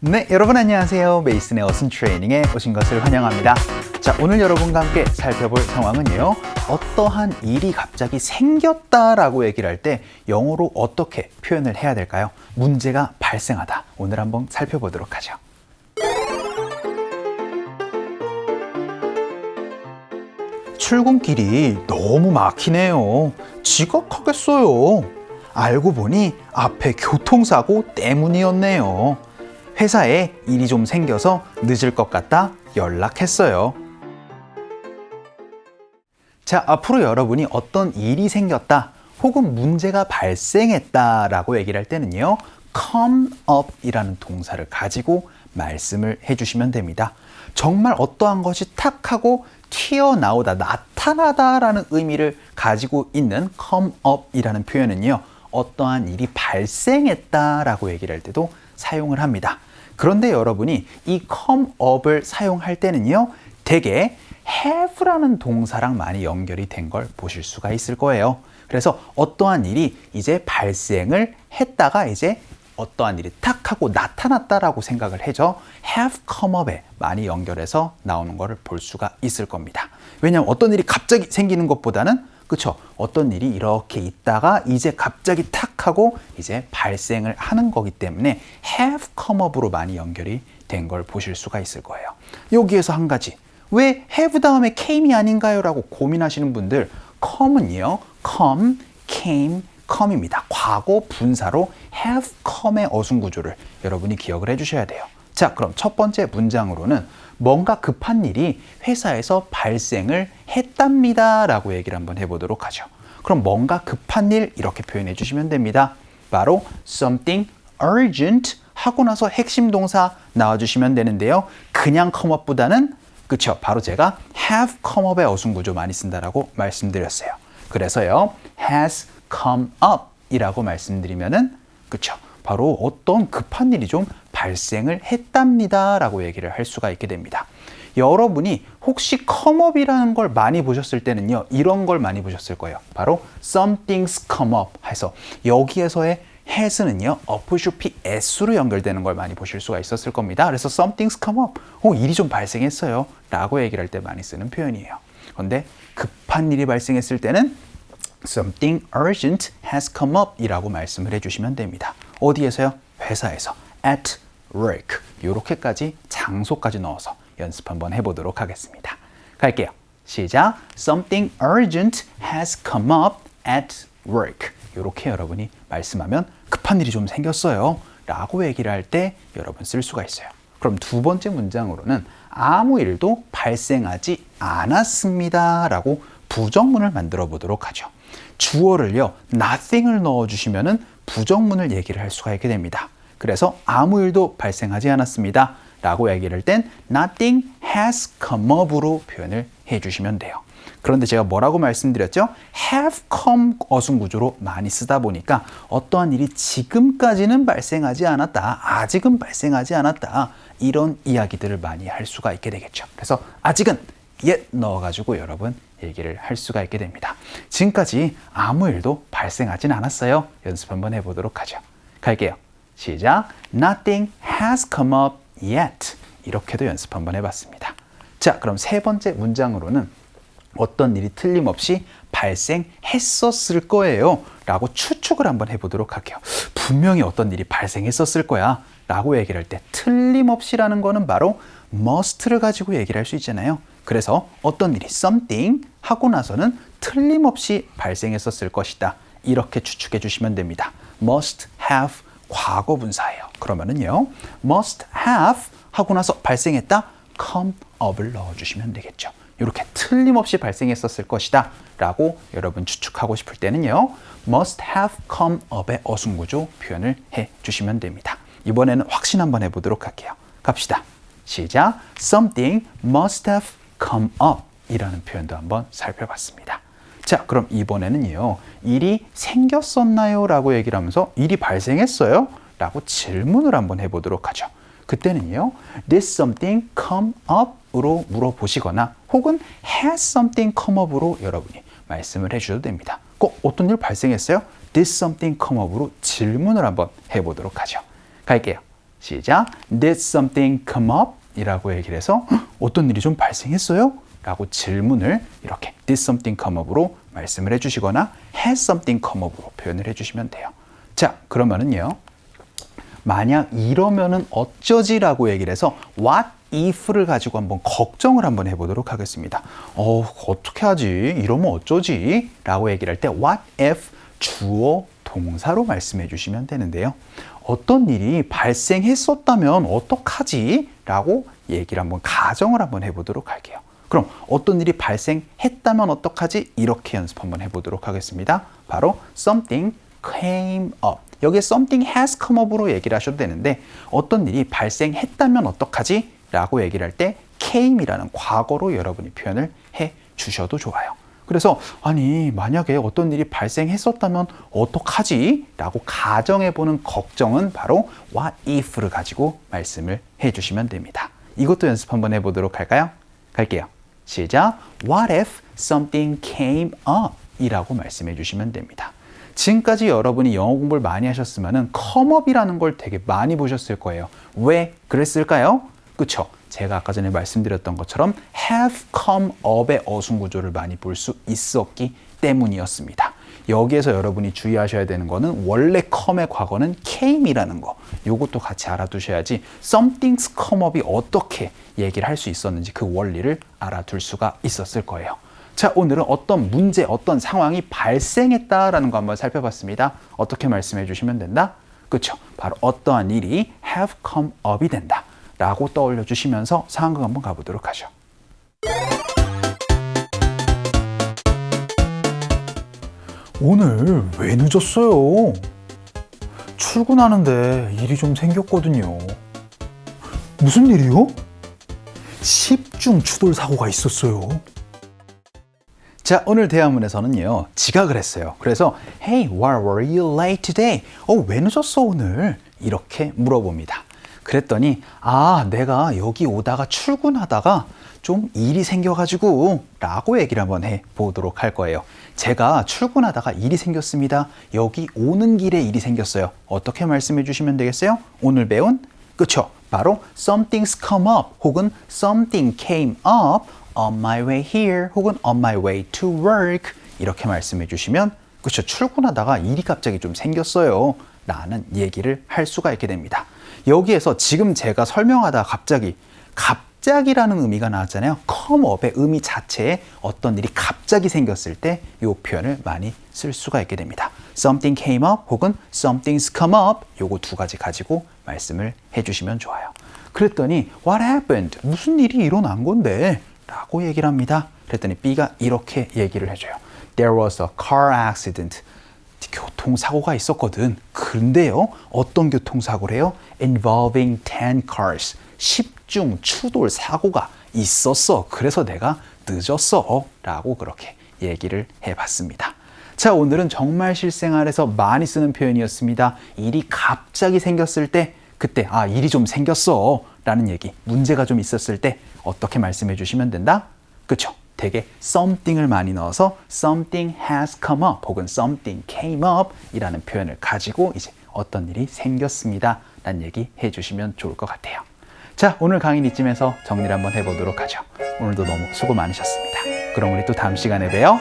네, 여러분 안녕하세요. 메이슨의 어순 트레이닝에 오신 것을 환영합니다. 자, 오늘 여러분과 함께 살펴볼 상황은요. 어떠한 일이 갑자기 생겼다라고 얘기를 할 때 영어로 어떻게 표현을 해야 될까요? 문제가 발생하다. 오늘 한번 살펴보도록 하죠. 출근길이 너무 막히네요. 지각하겠어요. 알고 보니 앞에 교통사고 때문이었네요. 회사에 일이 좀 생겨서 늦을 것 같다 연락했어요. 자, 앞으로 여러분이 어떤 일이 생겼다 혹은 문제가 발생했다 라고 얘기를 할 때는요, come up 이라는 동사를 가지고 말씀을 해주시면 됩니다. 정말 어떠한 것이 탁 하고 튀어나오다, 나타나다 라는 의미를 가지고 있는 come up 이라는 표현은요, 어떠한 일이 발생했다 라고 얘기를 할 때도 사용을 합니다. 그런데 여러분이 이 come up을 사용할 때는요, 대개 have라는 동사랑 많이 연결이 된 걸 보실 수가 있을 거예요. 그래서 어떠한 일이 이제 발생을 했다가 이제 어떠한 일이 탁 하고 나타났다라고 생각을 해서 have come up에 많이 연결해서 나오는 거를 볼 수가 있을 겁니다. 왜냐하면 어떤 일이 갑자기 생기는 것보다는 그쵸? 어떤 일이 이렇게 있다가 이제 갑자기 탁 하고 이제 발생을 하는 거기 때문에 have come up으로 많이 연결이 된 걸 보실 수가 있을 거예요. 여기에서 한 가지. 왜 have 다음에 came이 아닌가요? 라고 고민하시는 분들, come은요, come, came, come입니다. 과거 분사로 have come의 어순 구조를 여러분이 기억을 해주셔야 돼요. 자, 그럼 첫 번째 문장으로는 뭔가 급한 일이 회사에서 발생을 했답니다 라고 얘기를 한번 해보도록 하죠. 그럼 뭔가 급한 일 이렇게 표현해 주시면 됩니다. 바로 something urgent 하고 나서 핵심 동사 나와주시면 되는데요. 그냥 come up보다는 그쵸, 바로 제가 have come up의 어순 구조 많이 쓴다라고 말씀드렸어요. 그래서요, has come up 이라고 말씀드리면은 그쵸, 바로 어떤 급한 일이 좀 발생을 했답니다 라고 얘기를 할 수가 있게 됩니다. 여러분이 혹시 come up이라는 걸 많이 보셨을 때는요, 이런 걸 많이 보셨을 거예요. 바로 something's come up 해서 여기에서의 has는요, 어포스트로피 s로 연결되는 걸 많이 보실 수가 있었을 겁니다. 그래서 something's come up, 일이 좀 발생했어요 라고 얘기를 할 때 많이 쓰는 표현이에요. 그런데 급한 일이 발생했을 때는 something urgent has come up 이라고 말씀을 해주시면 됩니다. 어디에서요? 회사에서. at work. 이렇게까지 장소까지 넣어서 연습 한번 해보도록 하겠습니다. 갈게요. 시작. Something urgent has come up at work. 이렇게 여러분이 말씀하면 급한 일이 좀 생겼어요 라고 얘기를 할 때 여러분 쓸 수가 있어요. 그럼 두 번째 문장으로는 아무 일도 발생하지 않았습니다 라고 부정문을 만들어 보도록 하죠. 주어를요, nothing을 넣어주시면은 부정문을 얘기를 할 수가 있게 됩니다. 그래서 아무 일도 발생하지 않았습니다 라고 얘기를 할 땐 nothing has come up으로 표현을 해주시면 돼요. 그런데 제가 뭐라고 말씀드렸죠? have come 어순 구조로 많이 쓰다 보니까 어떠한 일이 지금까지는 발생하지 않았다, 아직은 발생하지 않았다, 이런 이야기들을 많이 할 수가 있게 되겠죠. 그래서 아직은 yet 넣어가지고 여러분 얘기를 할 수가 있게 됩니다. 지금까지 아무 일도 발생하진 않았어요. 연습 한번 해보도록 하죠. 갈게요. 시작. Nothing has come up yet. 이렇게도 연습 한번 해봤습니다. 자, 그럼 세 번째 문장으로는 어떤 일이 틀림없이 발생했었을 거예요 라고 추측을 한번 해보도록 할게요. 분명히 어떤 일이 발생했었을 거야 라고 얘기를 할 때 틀림없이라는 거는 바로 must를 가지고 얘기를 할 수 있잖아요. 그래서 어떤 일이 something 하고 나서는 틀림없이 발생했었을 것이다, 이렇게 추측해 주시면 됩니다. must have 과거 분사예요. 그러면은요, must have 하고 나서 발생했다, come up을 넣어주시면 되겠죠. 이렇게 틀림없이 발생했었을 것이다 라고 여러분 추측하고 싶을 때는요, must have come up의 어순 구조 표현을 해 주시면 됩니다. 이번에는 확신 한번 해보도록 할게요. 갑시다. 시작. Something must have come up 이라는 표현도 한번 살펴봤습니다. 자, 그럼 이번에는요, 일이 생겼었나요? 라고 얘기를 하면서 일이 발생했어요? 라고 질문을 한번 해보도록 하죠. 그때는요, did something come up? 으로 물어보시거나 혹은 has something come up으로 여러분이 말씀을 해주셔도 됩니다. 꼭 어떤 일 발생했어요? Did something come up으로 질문을 한번 해보도록 하죠. 갈게요. 시작. Did something come up? 이라고 얘기를 해서 어떤 일이 좀 발생했어요? 라고 질문을 이렇게 did something come up으로 말씀을 해주시거나 has something come up으로 표현을 해주시면 돼요. 자, 그러면은요. 만약 이러면은 어쩌지? 라고 얘기를 해서 what if를 가지고 한번 걱정을 한번 해보도록 하겠습니다. 어떻게 하지? 이러면 어쩌지? 라고 얘기를 할 때 what if 주어 동사로 말씀해 주시면 되는데요. 어떤 일이 발생했었다면 어떡하지? 라고 얘기를 한번 가정을 한번 해보도록 할게요. 그럼 어떤 일이 발생했다면 어떡하지? 이렇게 연습 한번 해보도록 하겠습니다. 바로 something came up. 여기에 something has come up으로 얘기를 하셔도 되는데 어떤 일이 발생했다면 어떡하지? 라고 얘기를 할 때 came이라는 과거로 여러분이 표현을 해 주셔도 좋아요. 그래서 아니 만약에 어떤 일이 발생했었다면 어떡하지? 라고 가정해보는 걱정은 바로 what if를 가지고 말씀을 해주시면 됩니다. 이것도 연습 한번 해보도록 할까요? 갈게요. 시작. What if something came up? 이라고 말씀해 주시면 됩니다. 지금까지 여러분이 영어 공부를 많이 하셨으면 come up이라는 걸 되게 많이 보셨을 거예요. 왜 그랬을까요? 그쵸? 제가 아까 전에 말씀드렸던 것처럼 have come up의 어순 구조를 많이 볼 수 있었기 때문이었습니다. 여기에서 여러분이 주의하셔야 되는 거는 원래 come의 과거는 came이라는 거. 이것도 같이 알아두셔야지 something's come up이 어떻게 얘기를 할 수 있었는지 그 원리를 알아둘 수가 있었을 거예요. 자, 오늘은 어떤 문제, 어떤 상황이 발생했다라는 거 한번 살펴봤습니다. 어떻게 말씀해 주시면 된다? 그렇죠. 바로 어떠한 일이 have come up이 된다. 라고 떠올려 주시면서 상황극 한번 가보도록 하죠. 오늘 왜 늦었어요? 출근하는데 일이 좀 생겼거든요. 무슨 일이요? 10중 추돌 사고가 있었어요. 자, 오늘 대화문에서는요, 지각을 했어요. 그래서 Hey, why were you late today? 왜 늦었어 오늘? 이렇게 물어봅니다. 그랬더니 내가 여기 오다가 출근하다가 좀 일이 생겨가지고 라고 얘기를 한번 해보도록 할 거예요. 제가 출근하다가 일이 생겼습니다. 여기 오는 길에 일이 생겼어요. 어떻게 말씀해 주시면 되겠어요? 오늘 배운 그쵸? 바로 something's come up 혹은 something came up on my way here 혹은 on my way to work 이렇게 말씀해 주시면 그쵸? 출근하다가 일이 갑자기 좀 생겼어요. 라는 얘기를 할 수가 있게 됩니다. 여기에서 지금 제가 설명하다가 갑자기라는 의미가 나왔잖아요. come up의 의미 자체에 어떤 일이 갑자기 생겼을 때 이 표현을 많이 쓸 수가 있게 됩니다. something came up 혹은 something's come up 요거 두 가지 가지고 말씀을 해주시면 좋아요. 그랬더니 what happened? 무슨 일이 일어난 건데? 라고 얘기를 합니다. 그랬더니 B가 이렇게 얘기를 해줘요. There was a car accident. 교통사고가 있었거든. 그런데요, 어떤 교통사고래요? Involving 10 cars. 10중 추돌 사고가 있었어. 그래서 내가 늦었어. 라고 그렇게 얘기를 해봤습니다. 자, 오늘은 정말 실생활에서 많이 쓰는 표현이었습니다. 일이 갑자기 생겼을 때, 그때, 일이 좀 생겼어. 라는 얘기, 문제가 좀 있었을 때 어떻게 말씀해 주시면 된다? 그쵸? 되게 something을 많이 넣어서 something has come up 혹은 something came up 이라는 표현을 가지고 이제 어떤 일이 생겼습니다 라는 얘기 해주시면 좋을 것 같아요. 자, 오늘 강의는 이쯤에서 정리를 한번 해보도록 하죠. 오늘도 너무 수고 많으셨습니다. 그럼 우리 또 다음 시간에 봬요.